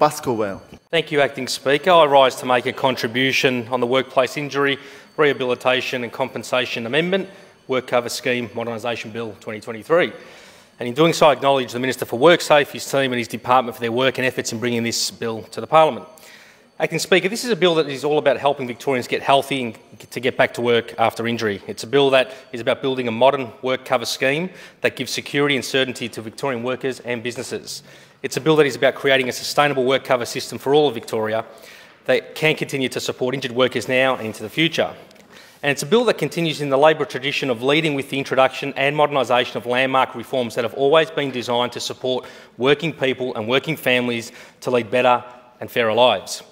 Pascoe Vale. Thank you, Acting Speaker. I rise to make a contribution on the Workplace Injury, Rehabilitation and Compensation Amendment, Workcover Scheme Modernisation Bill 2023. And in doing so, I acknowledge the Minister for WorkSafe, his team and his department for their work and efforts in bringing this bill to the Parliament. Acting Speaker, this is a bill that is all about helping Victorians get healthy and to get back to work after injury. It's a bill that is about building a modern work cover scheme that gives security and certainty to Victorian workers and businesses. It's a bill that is about creating a sustainable work cover system for all of Victoria that can continue to support injured workers now and into the future. And it's a bill that continues in the Labor tradition of leading with the introduction and modernisation of landmark reforms that have always been designed to support working people and working families to lead better and fairer lives.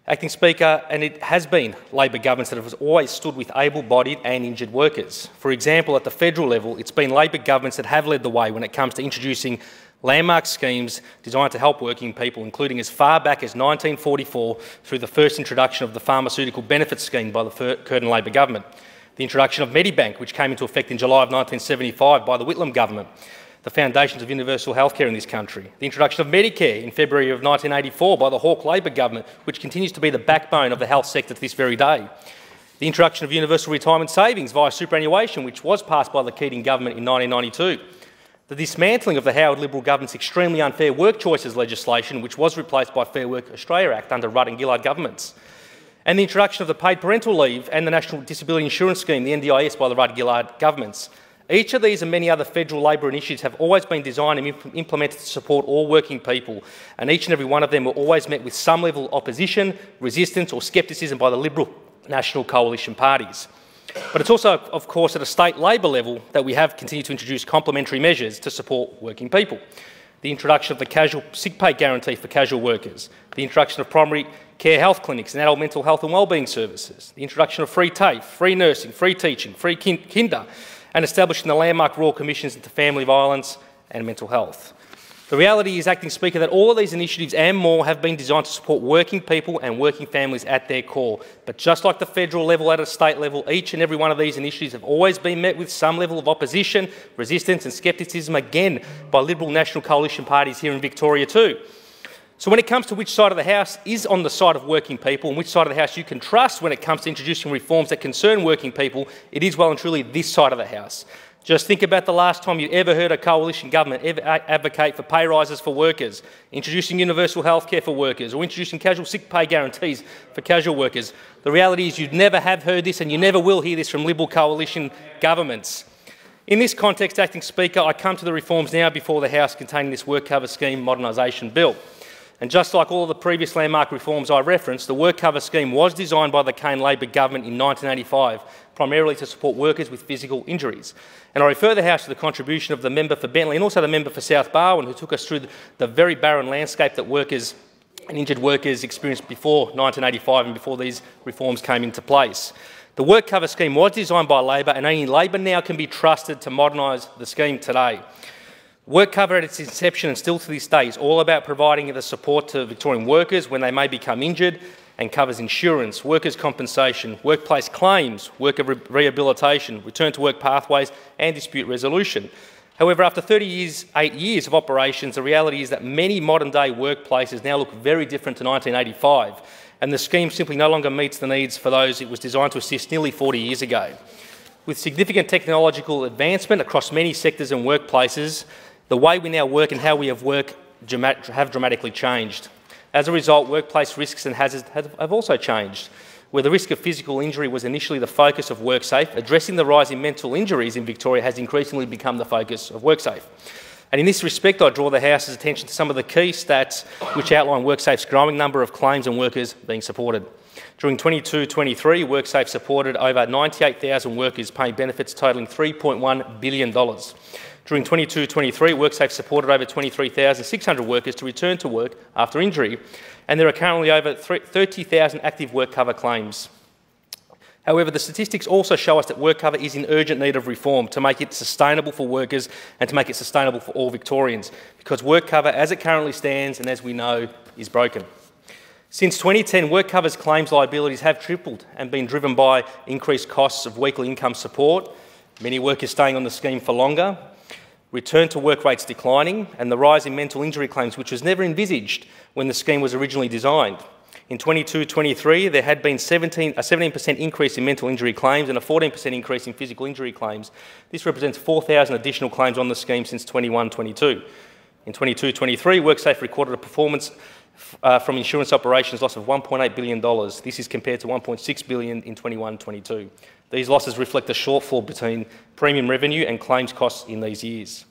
Acting Speaker, and it has been Labor governments that have always stood with able-bodied and injured workers. For example, at the federal level, it's been Labor governments that have led the way when it comes to introducing landmark schemes designed to help working people, including as far back as 1944 through the first introduction of the Pharmaceutical Benefits Scheme by the Curtin Labor government, the introduction of Medibank, which came into effect in July of 1975 by the Whitlam government, the foundations of universal healthcare in this country, the introduction of Medicare in February of 1984 by the Hawke Labor government, which continues to be the backbone of the health sector to this very day, the introduction of universal retirement savings via superannuation, which was passed by the Keating government in 1992, the dismantling of the Howard Liberal government's extremely unfair work choices legislation, which was replaced by Fair Work Australia Act under Rudd and Gillard governments, and the introduction of the paid parental leave and the National Disability Insurance Scheme, the NDIS, by the Rudd-Gillard governments. Each of these and many other federal Labor initiatives have always been designed and implemented to support all working people, and each and every one of them were always met with some level of opposition, resistance or scepticism by the Liberal National Coalition parties. But it's also, of course, at a state Labor level that we have continued to introduce complementary measures to support working people. The introduction of the casual sick pay guarantee for casual workers, the introduction of primary care health clinics and adult mental health and wellbeing services, the introduction of free TAFE, free nursing, free teaching, free kinder, and establishing the landmark Royal Commissions into family violence and mental health. The reality is, Acting Speaker, that all of these initiatives and more have been designed to support working people and working families at their core. But just like the federal level, at a state level, each and every one of these initiatives have always been met with some level of opposition, resistance and scepticism, again, by Liberal National Coalition parties here in Victoria too. So when it comes to which side of the House is on the side of working people and which side of the House you can trust when it comes to introducing reforms that concern working people, it is well and truly this side of the House. Just think about the last time you ever heard a coalition government ever advocate for pay rises for workers, introducing universal healthcare for workers, or introducing casual sick pay guarantees for casual workers. The reality is you never have heard this and you never will hear this from Liberal coalition governments. In this context, Acting Speaker, I come to the reforms now before the House containing this Workcover Scheme Modernisation Bill. And just like all of the previous landmark reforms I referenced, the Workcover Scheme was designed by the Cain Labor government in 1985, primarily to support workers with physical injuries. And I refer the House to the contribution of the member for Bentley and also the member for South Barwon, who took us through the very barren landscape that workers and injured workers experienced before 1985 and before these reforms came into place. The Workcover Scheme was designed by Labor, and only Labor now can be trusted to modernise the scheme today. Workcover at its inception and still to this day is all about providing the support to Victorian workers when they may become injured, and covers insurance, workers' compensation, workplace claims, worker rehabilitation, return to work pathways and dispute resolution. However, after 8 years of operations, the reality is that many modern day workplaces now look very different to 1985, and the scheme simply no longer meets the needs for those it was designed to assist nearly 40 years ago. With significant technological advancement across many sectors and workplaces, the way we now work and how we have worked have dramatically changed. As a result, workplace risks and hazards have also changed. Where the risk of physical injury was initially the focus of WorkSafe, addressing the rise in mental injuries in Victoria has increasingly become the focus of WorkSafe. And in this respect, I draw the House's attention to some of the key stats which outline WorkSafe's growing number of claims and workers being supported. During 22-23, WorkSafe supported over 98,000 workers paying benefits totalling $3.1 billion. During 22-23, WorkSafe supported over 23,600 workers to return to work after injury, and there are currently over 30,000 active WorkCover claims. However, the statistics also show us that WorkCover is in urgent need of reform to make it sustainable for workers and to make it sustainable for all Victorians, because WorkCover, as it currently stands and as we know, is broken. Since 2010, WorkCover's claims liabilities have tripled and been driven by increased costs of weekly income support, many workers staying on the scheme for longer, return to work rates declining, and the rise in mental injury claims, which was never envisaged when the scheme was originally designed. In 22-23, there had been a 17% increase in mental injury claims and a 14% increase in physical injury claims. This represents 4,000 additional claims on the scheme since 21-22. In 22-23, WorkSafe recorded a performance from insurance operations loss of $1.8 billion. This is compared to $1.6 billion in 21-22. These losses reflect a shortfall between premium revenue and claims costs in these years.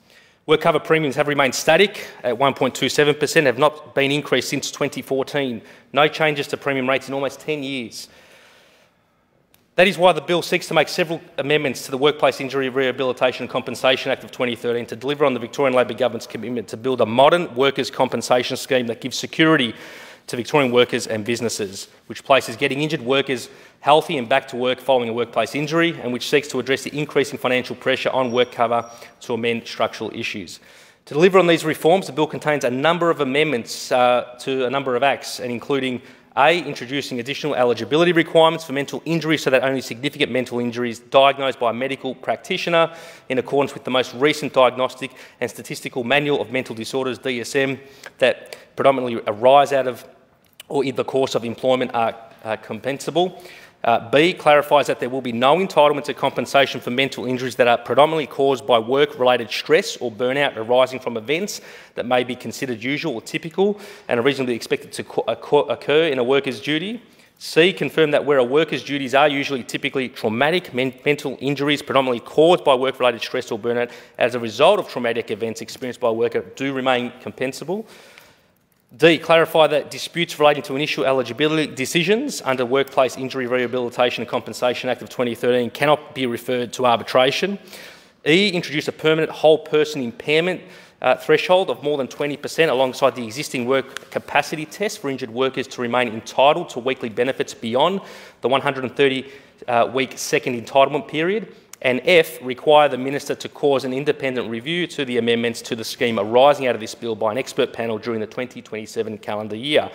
WorkCover premiums have remained static at 1.27%, have not been increased since 2014. No changes to premium rates in almost 10 years. That is why the bill seeks to make several amendments to the Workplace Injury Rehabilitation and Compensation Act of 2013 to deliver on the Victorian Labor Government's commitment to build a modern workers' compensation scheme that gives security to Victorian workers and businesses, which places getting injured workers healthy and back to work following a workplace injury, and which seeks to address the increasing financial pressure on WorkCover to amend structural issues. To deliver on these reforms, the bill contains a number of amendments to a number of acts, and including A, introducing additional eligibility requirements for mental injury so that only significant mental injuries diagnosed by a medical practitioner in accordance with the most recent Diagnostic and Statistical Manual of Mental Disorders, DSM, that predominantly arise out of or in the course of employment are compensable. B, clarifies that there will be no entitlement to compensation for mental injuries that are predominantly caused by work-related stress or burnout arising from events that may be considered usual or typical and are reasonably expected to occur in a worker's duty. C, confirm that where a worker's duties are usually typically traumatic mental injuries predominantly caused by work-related stress or burnout as a result of traumatic events experienced by a worker do remain compensable. D, clarify that disputes relating to initial eligibility decisions under Workplace Injury Rehabilitation and Compensation Act of 2013 cannot be referred to arbitration. E, introduce a permanent whole person impairment threshold of more than 20% alongside the existing work capacity test for injured workers to remain entitled to weekly benefits beyond the 130-week second entitlement period. And F, require the Minister to cause an independent review to the amendments to the scheme arising out of this bill by an expert panel during the 2027 calendar year.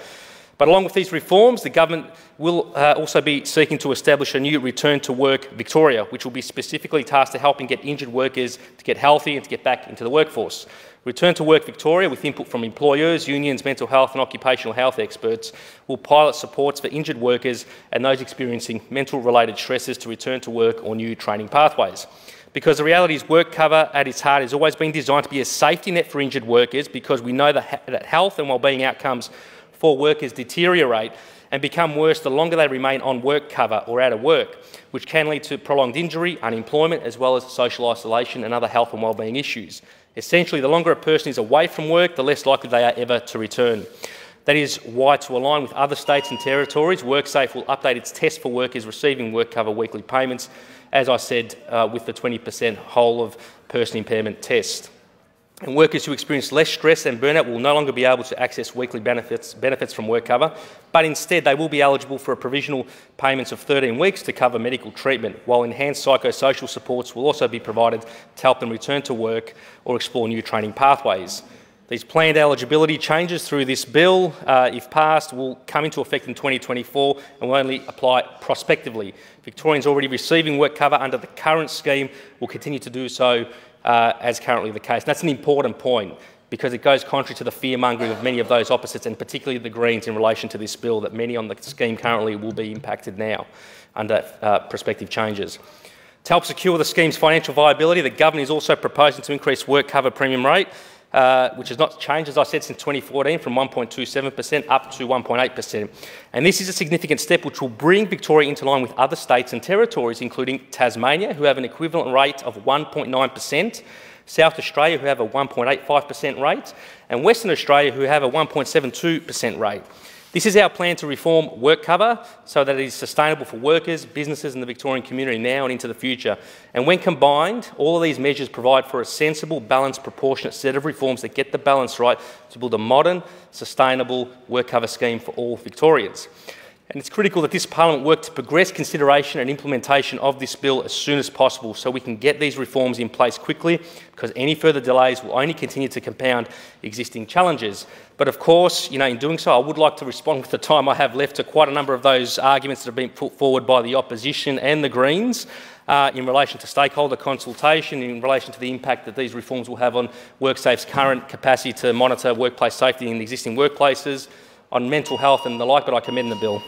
But along with these reforms, the government will also be seeking to establish a new Return to Work Victoria, which will be specifically tasked to helping get injured workers to get healthy and to get back into the workforce. Return to Work Victoria, with input from employers, unions, mental health and occupational health experts, will pilot supports for injured workers and those experiencing mental-related stresses to return to work or new training pathways. Because the reality is WorkCover at its heart has always been designed to be a safety net for injured workers, because we know that health and wellbeing outcomes for workers deteriorate and become worse the longer they remain on WorkCover or out of work, which can lead to prolonged injury, unemployment, as well as social isolation and other health and wellbeing issues. Essentially, the longer a person is away from work, the less likely they are ever to return. That is why, to align with other states and territories, WorkSafe will update its test for workers receiving WorkCover weekly payments, as I said, with the 20% whole of person impairment test. And workers who experience less stress and burnout will no longer be able to access weekly benefits from WorkCover, but instead they will be eligible for a provisional payments of 13 weeks to cover medical treatment, while enhanced psychosocial supports will also be provided to help them return to work or explore new training pathways. These planned eligibility changes through this bill, if passed, will come into effect in 2024 and will only apply prospectively. Victorians already receiving WorkCover under the current scheme will continue to do so as currently the case. And that's an important point, because it goes contrary to the fear-mongering of many of those opposites, and particularly the Greens, in relation to this bill, that many on the scheme currently will be impacted now under prospective changes. To help secure the scheme's financial viability, the government is also proposing to increase WorkCover premium rate, which has not changed, as I said, since 2014, from 1.27% up to 1.8%. And this is a significant step which will bring Victoria into line with other states and territories, including Tasmania, who have an equivalent rate of 1.9%, South Australia, who have a 1.85% rate, and Western Australia, who have a 1.72% rate. This is our plan to reform WorkCover so that it is sustainable for workers, businesses and the Victorian community now and into the future. And when combined, all of these measures provide for a sensible, balanced, proportionate set of reforms that get the balance right to build a modern, sustainable WorkCover scheme for all Victorians. And it's critical that this Parliament work to progress consideration and implementation of this bill as soon as possible so we can get these reforms in place quickly, because any further delays will only continue to compound existing challenges. But of course, in doing so, I would like to respond with the time I have left to quite a number of those arguments that have been put forward by the opposition and the Greens in relation to stakeholder consultation, in relation to the impact that these reforms will have on WorkSafe's current capacity to monitor workplace safety in existing workplaces, on mental health and the like, but I commend the bill.